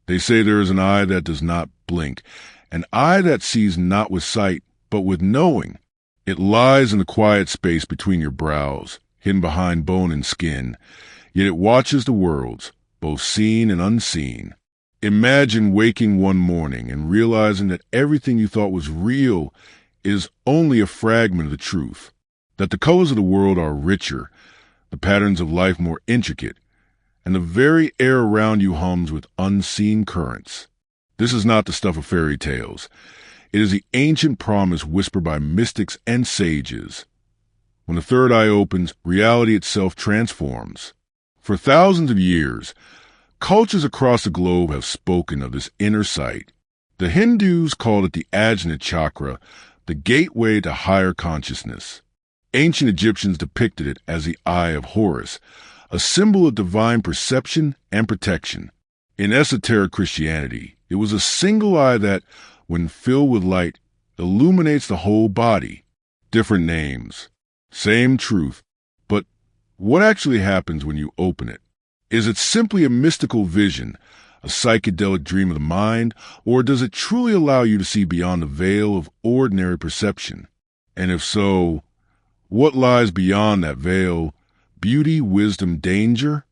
They say there is an eye that does not blink, an eye that sees not with sight, but with knowing. It lies in the quiet space between your brows, hidden behind bone and skin, yet it watches the worlds, both seen and unseen. Imagine waking one morning and realizing that everything you thought was real is only a fragment of the truth, that the colors of the world are richer, the patterns of life more intricate, and the very air around you hums with unseen currents. This is not the stuff of fairy tales. It is the ancient promise whispered by mystics and sages. When the third eye opens, reality itself transforms. For thousands of years, cultures across the globe have spoken of this inner sight. The Hindus called it the Ajna chakra, the gateway to higher consciousness. Ancient Egyptians depicted it as the Eye of Horus, a symbol of divine perception and protection. In esoteric Christianity, it was a single eye that, when filled with light, illuminates the whole body. Different names, same truth, but what actually happens when you open it? Is it simply a mystical vision, a psychedelic dream of the mind, or does it truly allow you to see beyond the veil of ordinary perception? And if so, what lies beyond that veil? Beauty, wisdom, danger?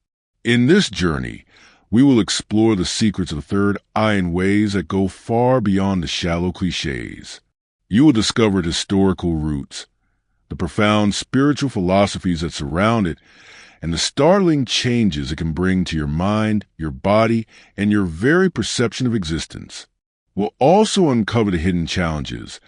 In this journey, we will explore the secrets of the third eye in ways that go far beyond the shallow cliches. You will discover its historical roots, the profound spiritual philosophies that surround it, and the startling changes it can bring to your mind, your body, and your very perception of existence. We'll also uncover the hidden challenges,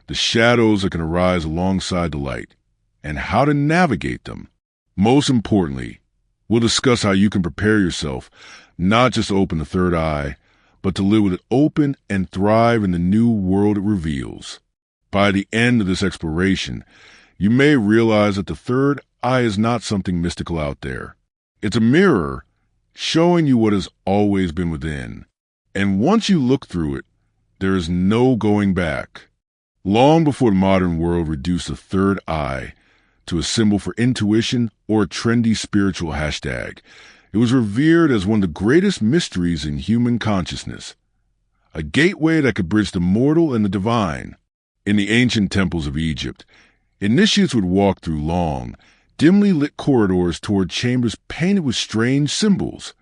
the shadows that can arise alongside the light, and how to navigate them. Most importantly, we'll discuss how you can prepare yourself not just to open the third eye, but to live with it open and thrive in the new world it reveals. By the end of this exploration, you may realize that the third eye is not something mystical out there. It's a mirror showing you what has always been within. And once you look through it, there is no going back. Long before the modern world reduced the third eye to a symbol for intuition or a trendy spiritual hashtag, it was revered as one of the greatest mysteries in human consciousness, a gateway that could bridge the mortal and the divine. In the ancient temples of Egypt, initiates would walk through long, dimly lit corridors toward chambers painted with strange symbols.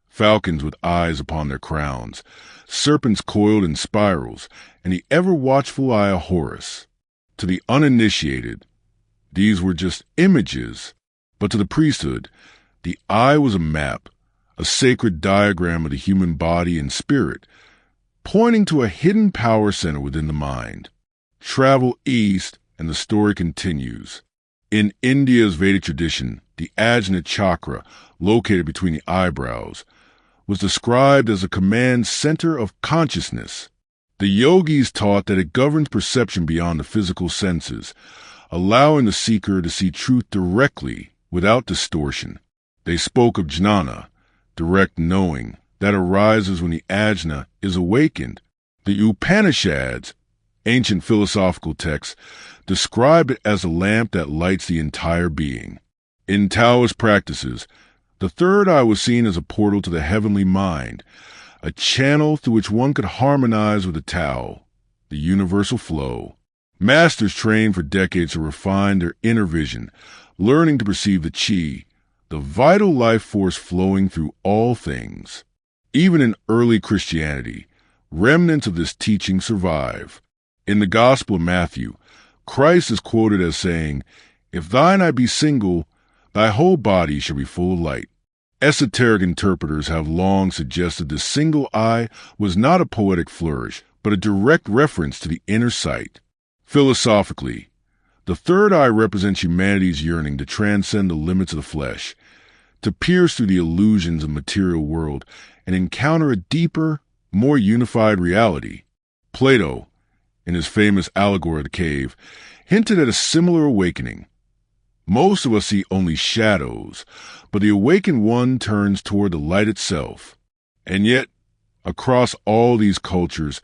Falcons with eyes upon their crowns, serpents coiled in spirals, and the ever-watchful eye of Horus. To the uninitiated, these were just images, but to the priesthood, the eye was a map, a sacred diagram of the human body and spirit, pointing to a hidden power center within the mind. Travel east, and the story continues. In India's Vedic tradition, the Ajna chakra, located between the eyebrows, was described as a command center of consciousness. The yogis taught that it governs perception beyond the physical senses, allowing the seeker to see truth directly without distortion. They spoke of jnana, direct knowing, that arises when the ajna is awakened. The Upanishads, ancient philosophical texts, described it as a lamp that lights the entire being. In Taoist practices, the third eye was seen as a portal to the heavenly mind, a channel through which one could harmonize with the Tao, the universal flow. Masters trained for decades to refine their inner vision, learning to perceive the qi, the vital life force flowing through all things. Even in early Christianity, remnants of this teaching survive. In the Gospel of Matthew, Christ is quoted as saying, "If thine eye be single, thy whole body shall be full of light." Esoteric interpreters have long suggested the single eye was not a poetic flourish, but a direct reference to the inner sight. Philosophically, the third eye represents humanity's yearning to transcend the limits of the flesh, to pierce through the illusions of the material world and encounter a deeper, more unified reality. Plato, in his famous allegory of the cave, hinted at a similar awakening. Most of us see only shadows, but the awakened one turns toward the light itself. And yet, across all these cultures,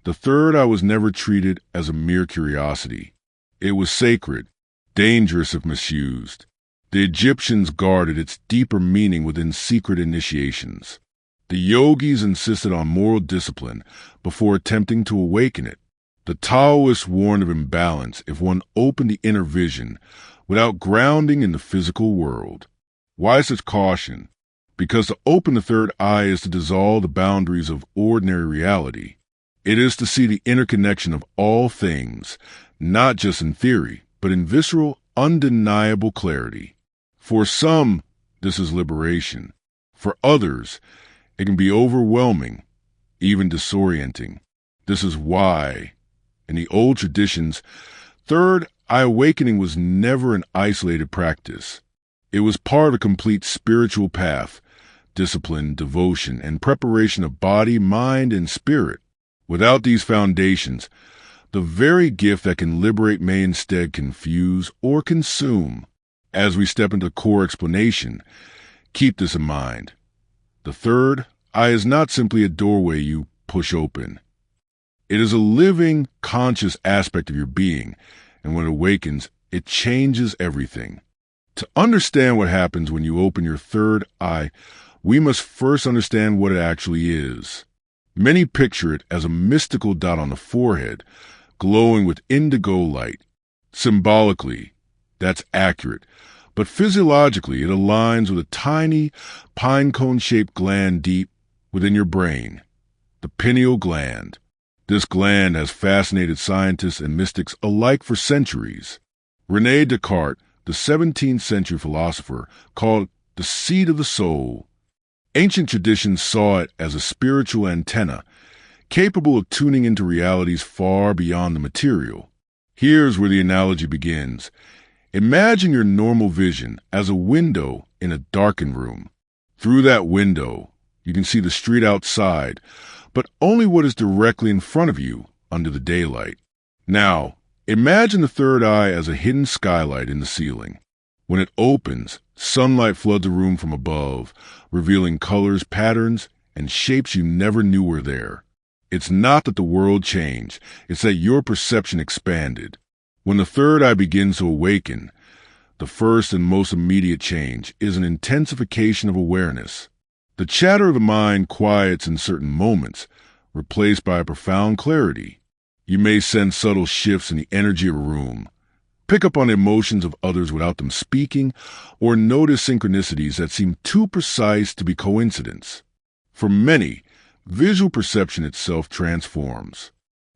the third eye was never treated as a mere curiosity. It was sacred, dangerous if misused. The Egyptians guarded its deeper meaning within secret initiations. The yogis insisted on moral discipline before attempting to awaken it. The Taoists warned of imbalance if one opened the inner vision without grounding in the physical world. Why such caution? Because to open the third eye is to dissolve the boundaries of ordinary reality. It is to see the interconnection of all things, not just in theory, but in visceral, undeniable clarity. For some, this is liberation. For others, it can be overwhelming, even disorienting. This is why, in the old traditions, third eye awakening was never an isolated practice. It was part of a complete spiritual path, discipline, devotion, and preparation of body, mind, and spirit. Without these foundations, the very gift that can liberate may instead confuse or consume. As we step into core explanation, keep this in mind. The third eye is not simply a doorway you push open. It is a living, conscious aspect of your being, and when it awakens, it changes everything. To understand what happens when you open your third eye, we must first understand what it actually is. Many picture it as a mystical dot on the forehead, glowing with indigo light. Symbolically, that's accurate, but physiologically it aligns with a tiny, pine-cone-shaped gland deep within your brain, the pineal gland. This gland has fascinated scientists and mystics alike for centuries. René Descartes, the 17th century philosopher, called it the seat of the soul. Ancient traditions saw it as a spiritual antenna, capable of tuning into realities far beyond the material. Here's where the analogy begins. Imagine your normal vision as a window in a darkened room. Through that window, you can see the street outside, but only what is directly in front of you under the daylight. Now, imagine the third eye as a hidden skylight in the ceiling. When it opens, sunlight floods the room from above, revealing colors, patterns, and shapes you never knew were there. It's not that the world changed, it's that your perception expanded. When the third eye begins to awaken, the first and most immediate change is an intensification of awareness. The chatter of the mind quiets in certain moments, replaced by a profound clarity. You may sense subtle shifts in the energy of a room, pick up on the emotions of others without them speaking, or notice synchronicities that seem too precise to be coincidence. For many, visual perception itself transforms.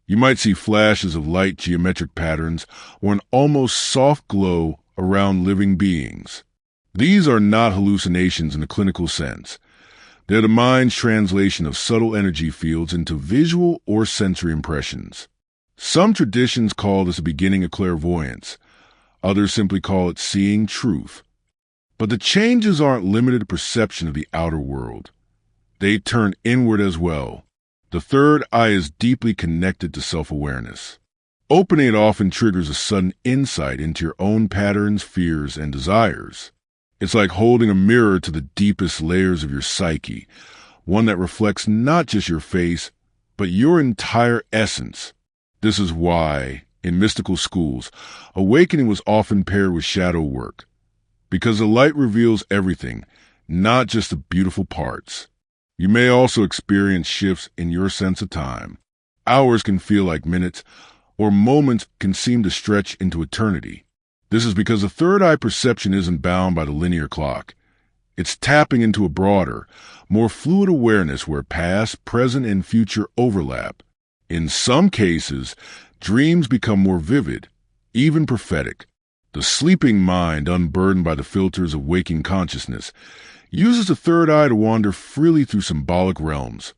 You might see flashes of light geometric patterns or an almost soft glow around living beings. These are not hallucinations in the clinical sense. They're the mind's translation of subtle energy fields into visual or sensory impressions. Some traditions call this the beginning of clairvoyance. Others simply call it seeing truth. But the changes aren't limited to perception of the outer world. They turn inward as well. The third eye is deeply connected to self-awareness. Opening it often triggers a sudden insight into your own patterns, fears, and desires. It's like holding a mirror to the deepest layers of your psyche, one that reflects not just your face, but your entire essence. This is why, in mystical schools, awakening was often paired with shadow work, because the light reveals everything, not just the beautiful parts. You may also experience shifts in your sense of time. Hours can feel like minutes, or moments can seem to stretch into eternity. This is because the third eye perception isn't bound by the linear clock. It's tapping into a broader, more fluid awareness where past, present, and future overlap. In some cases, dreams become more vivid, even prophetic. The sleeping mind, unburdened by the filters of waking consciousness, uses the third eye to wander freely through symbolic realms,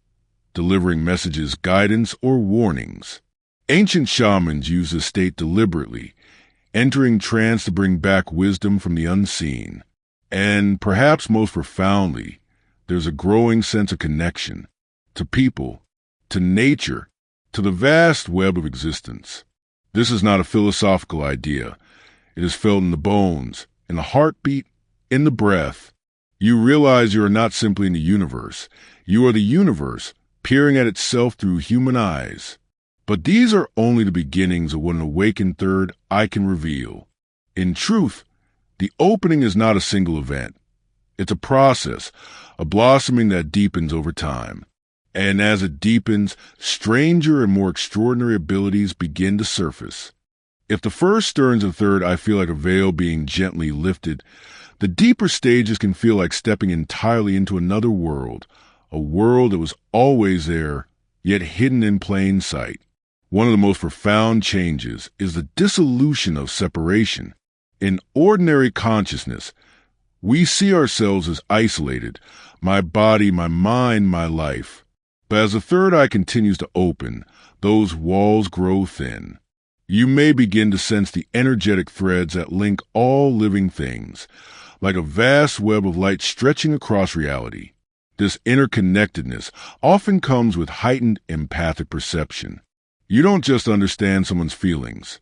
delivering messages, guidance, or warnings. Ancient shamans use this state deliberately, entering trance to bring back wisdom from the unseen. And perhaps most profoundly, there's a growing sense of connection to people, to nature, to the vast web of existence. This is not a philosophical idea. It is felt in the bones, in the heartbeat, in the breath. You realize you are not simply in the universe. You are the universe, peering at itself through human eyes. But these are only the beginnings of what an awakened third eye can reveal. In truth, the opening is not a single event. It's a process, a blossoming that deepens over time. And as it deepens, stranger and more extraordinary abilities begin to surface. If the first stirs the third eye feel like a veil being gently lifted, the deeper stages can feel like stepping entirely into another world, a world that was always there, yet hidden in plain sight. One of the most profound changes is the dissolution of separation. In ordinary consciousness, we see ourselves as isolated, my body, my mind, my life. But as the third eye continues to open, those walls grow thin. You may begin to sense the energetic threads that link all living things, like a vast web of light stretching across reality. This interconnectedness often comes with heightened empathic perception. You don't just understand someone's feelings.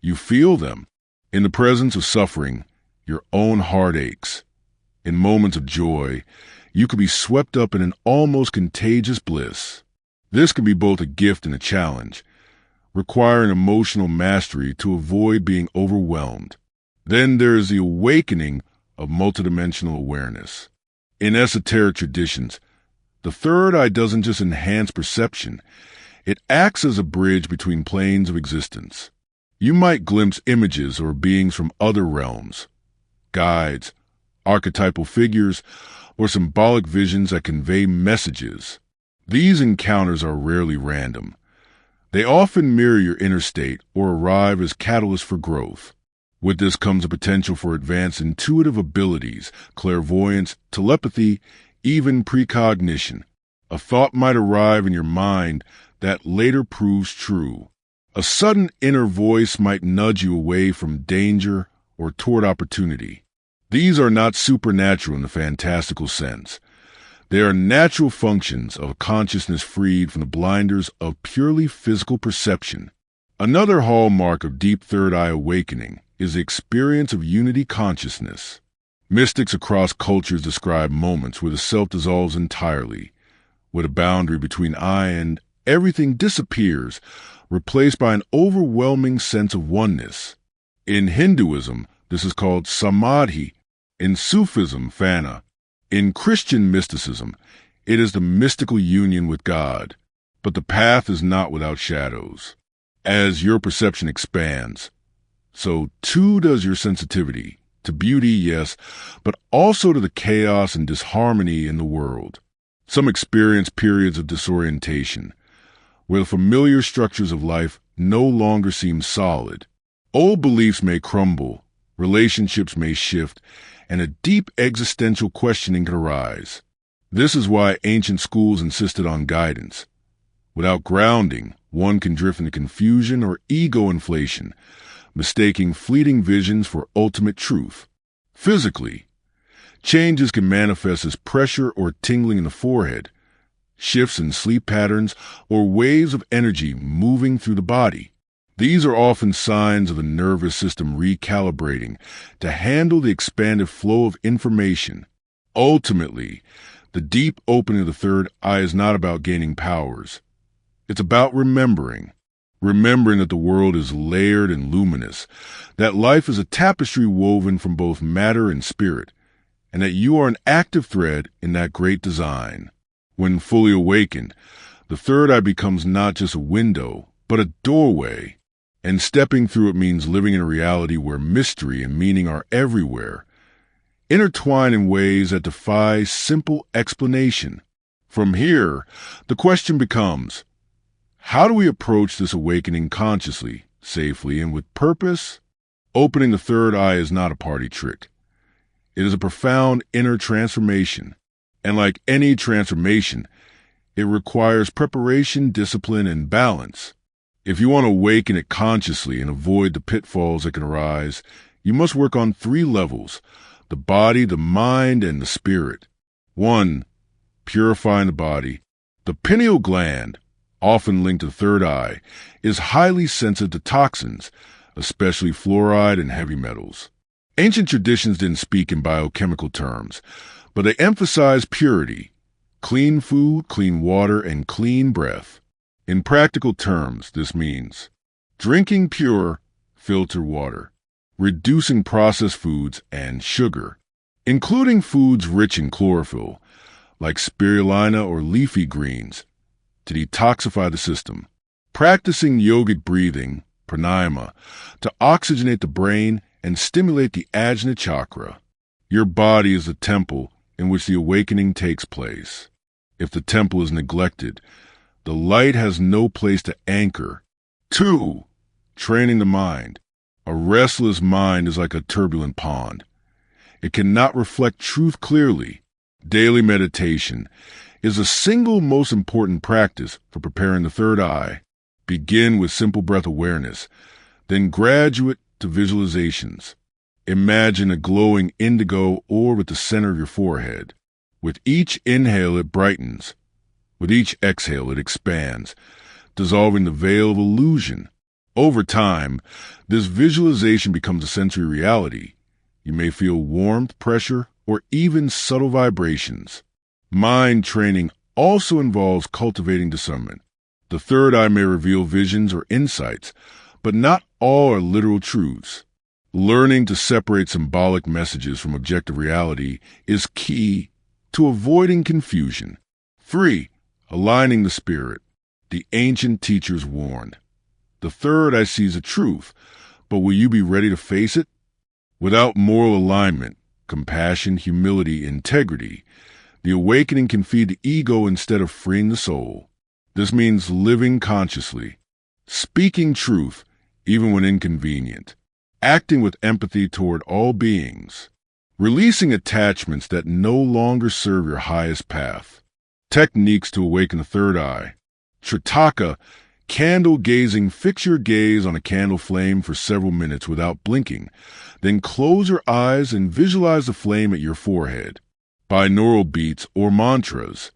You feel them. In the presence of suffering, your own heart aches. In moments of joy, you could be swept up in an almost contagious bliss. This can be both a gift and a challenge, requiring emotional mastery to avoid being overwhelmed. Then there is the awakening of multidimensional awareness. In esoteric traditions, the third eye doesn't just enhance perception, it acts as a bridge between planes of existence. You might glimpse images or beings from other realms, guides, archetypal figures, or symbolic visions that convey messages. These encounters are rarely random. They often mirror your inner state or arrive as catalysts for growth. With this comes a potential for advanced intuitive abilities, clairvoyance, telepathy, even precognition. A thought might arrive in your mind that later proves true. A sudden inner voice might nudge you away from danger or toward opportunity. These are not supernatural in the fantastical sense. They are natural functions of a consciousness freed from the blinders of purely physical perception. Another hallmark of deep third eye awakening is the experience of unity consciousness. Mystics across cultures describe moments where the self dissolves entirely, where the boundary between I and everything disappears, replaced by an overwhelming sense of oneness. In Hinduism, this is called samadhi. In Sufism, fana. In Christian mysticism, it is the mystical union with God. But the path is not without shadows. As your perception expands, so too does your sensitivity, to beauty, yes, but also to the chaos and disharmony in the world. Some experience periods of disorientation, where the familiar structures of life no longer seem solid. Old beliefs may crumble, relationships may shift, and a deep existential questioning can arise. This is why ancient schools insisted on guidance. Without grounding, one can drift into confusion or ego inflation, mistaking fleeting visions for ultimate truth. Physically, changes can manifest as pressure or tingling in the forehead, shifts in sleep patterns, or waves of energy moving through the body. These are often signs of the nervous system recalibrating to handle the expanded flow of information. Ultimately, the deep opening of the third eye is not about gaining powers. It's about remembering that the world is layered and luminous, that life is a tapestry woven from both matter and spirit, and that you are an active thread in that great design. When fully awakened, the third eye becomes not just a window, but a doorway. And stepping through it means living in a reality where mystery and meaning are everywhere, intertwined in ways that defy simple explanation. From here, the question becomes, how do we approach this awakening consciously, safely, and with purpose? Opening the third eye is not a party trick. It is a profound inner transformation, and like any transformation, it requires preparation, discipline, and balance. If you want to awaken it consciously and avoid the pitfalls that can arise, you must work on 3 levels: the body, the mind, and the spirit. 1. Purifying the body. The pineal gland, often linked to the third eye, is highly sensitive to toxins, especially fluoride and heavy metals. Ancient traditions didn't speak in biochemical terms, but they emphasized purity: clean food, clean water, and clean breath. In practical terms, this means drinking pure, filtered water, reducing processed foods and sugar, including foods rich in chlorophyll, like spirulina or leafy greens, to detoxify the system. Practicing yogic breathing, pranayama, to oxygenate the brain and stimulate the Ajna chakra. Your body is the temple in which the awakening takes place. If the temple is neglected, the light has no place to anchor. 2. Training the mind. A restless mind is like a turbulent pond. It cannot reflect truth clearly. Daily meditation is the single most important practice for preparing the third eye. Begin with simple breath awareness, then graduate to visualizations. Imagine a glowing indigo orb at the center of your forehead. With each inhale, it brightens. With each exhale, it expands, dissolving the veil of illusion. Over time, this visualization becomes a sensory reality. You may feel warmth, pressure, or even subtle vibrations. Mind training also involves cultivating discernment. The third eye may reveal visions or insights, but not all are literal truths. Learning to separate symbolic messages from objective reality is key to avoiding confusion. 3. Aligning the spirit. The ancient teachers warned. The third eye sees the truth, but will you be ready to face it? Without moral alignment, compassion, humility, integrity, the awakening can feed the ego instead of freeing the soul. This means living consciously, speaking truth even when inconvenient, acting with empathy toward all beings, releasing attachments that no longer serve your highest path. Techniques to awaken the third eye. Tritaka, candle gazing. Fix your gaze on a candle flame for several minutes without blinking. Then close your eyes and visualize the flame at your forehead. Binaural beats or mantras.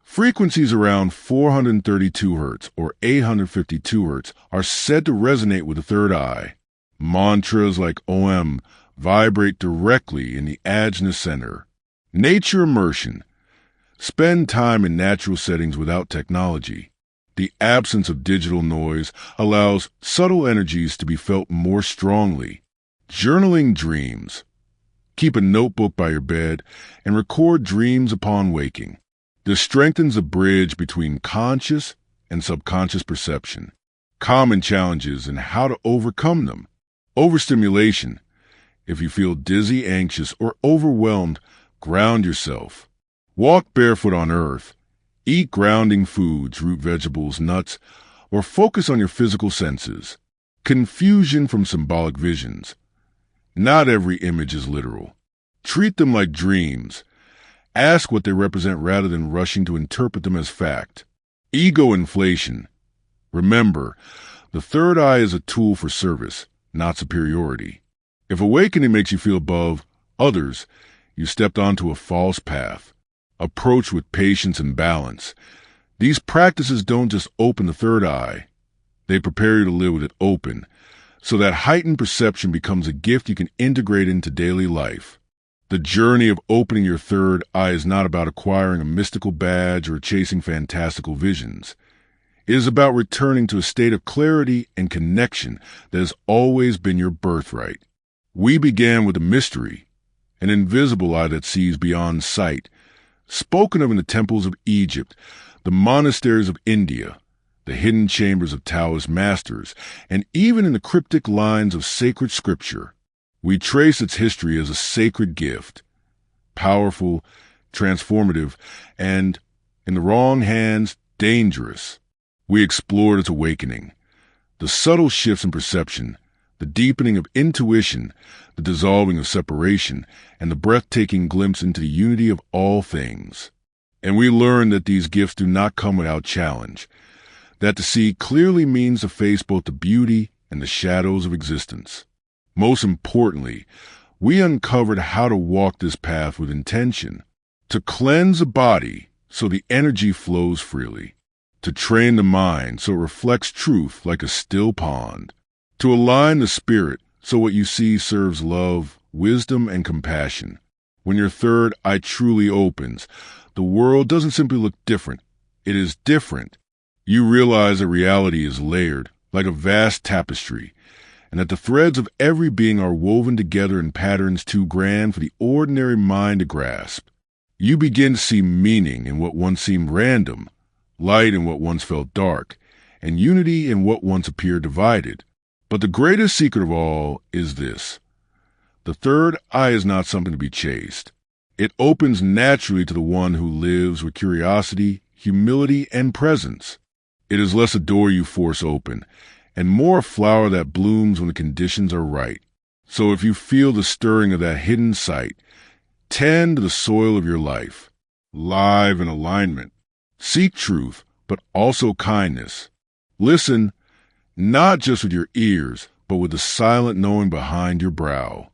Frequencies around 432 Hz or 852 Hz are said to resonate with the third eye. Mantras like Om vibrate directly in the Ajna center. Nature immersion. Spend time in natural settings without technology. The absence of digital noise allows subtle energies to be felt more strongly. Journaling dreams. Keep a notebook by your bed and record dreams upon waking. This strengthens the bridge between conscious and subconscious perception. Common challenges and how to overcome them. Overstimulation. If you feel dizzy, anxious, or overwhelmed, ground yourself. Walk barefoot on earth. Eat grounding foods, root vegetables, nuts, or focus on your physical senses. Confusion from symbolic visions. Not every image is literal. Treat them like dreams. Ask what they represent rather than rushing to interpret them as fact. Ego inflation. Remember, the third eye is a tool for service, not superiority. If awakening makes you feel above others, you stepped onto a false path. Approach with patience and balance. These practices don't just open the third eye. They prepare you to live with it open, so that heightened perception becomes a gift you can integrate into daily life. The journey of opening your third eye is not about acquiring a mystical badge or chasing fantastical visions. It is about returning to a state of clarity and connection that has always been your birthright. We began with a mystery, an invisible eye that sees beyond sight, spoken of in the temples of Egypt, the monasteries of India, the hidden chambers of Taoist masters, and even in the cryptic lines of sacred scripture. We trace its history as a sacred gift, powerful, transformative, and, in the wrong hands, dangerous. We explored its awakening, the subtle shifts in perception, the deepening of intuition, the dissolving of separation, and the breathtaking glimpse into the unity of all things. And we learned that these gifts do not come without challenge, that to see clearly means to face both the beauty and the shadows of existence. Most importantly, we uncovered how to walk this path with intention, to cleanse the body so the energy flows freely, to train the mind so it reflects truth like a still pond, to align the spirit so what you see serves love, wisdom, and compassion. When your third eye truly opens, the world doesn't simply look different, it is different. You realize that reality is layered, like a vast tapestry, and that the threads of every being are woven together in patterns too grand for the ordinary mind to grasp. You begin to see meaning in what once seemed random, light in what once felt dark, and unity in what once appeared divided. But the greatest secret of all is this. The third eye is not something to be chased. It opens naturally to the one who lives with curiosity, humility, and presence. It is less a door you force open, and more a flower that blooms when the conditions are right. So if you feel the stirring of that hidden sight, tend to the soil of your life, live in alignment. Seek truth, but also kindness. Listen, not just with your ears, but with the silent knowing behind your brow.